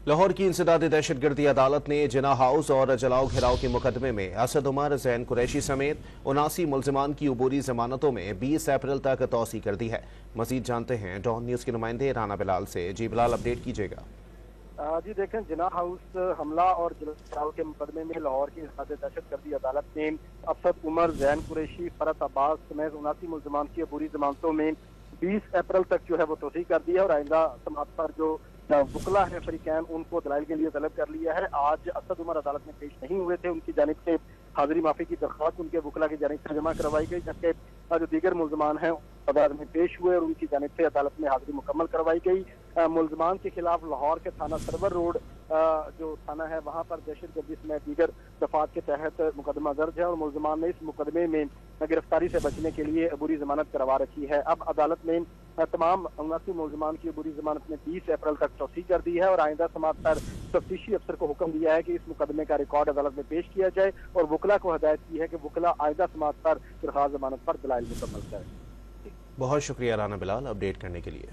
लाहौर की इंसदादी दहशतगर्दी अदालत ने जिना हाउस और जलाओ घिराव के मुकदमे में असद उमर, जैन कुरैशी समेत 79 मुल्जिमान की अबूरी जमानतों में 20 अप्रैल तक तौसी कर दी है। मजीद जानते हैं डॉन न्यूज के नुमाइंदे राना बिलाल से। जी बिलाल, अपडेट कीजिएगा। जी देखें, जिना हाउस हमला और जलाओ के मुकदमे में लाहौर की इंसदादी दहशतगर्दी अदालत ने असद उमर, जैन कुरैशी, फरत अब्बास समेत 79 मुल्जिमान की अबूरी जमानतों में 20 अप्रैल तक जो है वो तौसीह कर दी है और आइंदा समात पर जो वकला है फरीकैन उनको दलाइल के लिए तलब कर लिया है। आज असद उमर अदालत में पेश नहीं हुए थे, उनकी जानिब से हाजिरी माफी की दरख्वास्त उनके वकला की जानिब से जमा करवाई गई, जबकि जो दीगर मुल्जमान हैं अदालत में पेश हुए और उनकी जानिब से अदालत में हाजिरी मुकम्मल करवाई गई। मुल्जमान के खिलाफ लाहौर के थाना सरवर रोड जो थाना है वहाँ पर दहशतगर्दी समेत दीगर दफात के तहत मुकदमा दर्ज है और मुल्जमान ने इस मुकदमे में गिरफ्तारी से बचने के लिए अबूरी जमानत करवा रखी है। अब अदालत ने तमाम 79 मुल्जमान की अबूरी जमानत में 20 अप्रैल तक तौसीह कर दी है और आइंदा समात पर तफ्तीशी अफसर को हुक्म दिया है कि इस मुकदमे का रिकॉर्ड अदालत में पेश किया जाए और वकला को हदायत की है कि वकला आइंदा समात पर दरख्वास्त जमानत पर दलाइल मुकम्मल करें। बहुत शुक्रिया राना बिलाल अपडेट करने के लिए।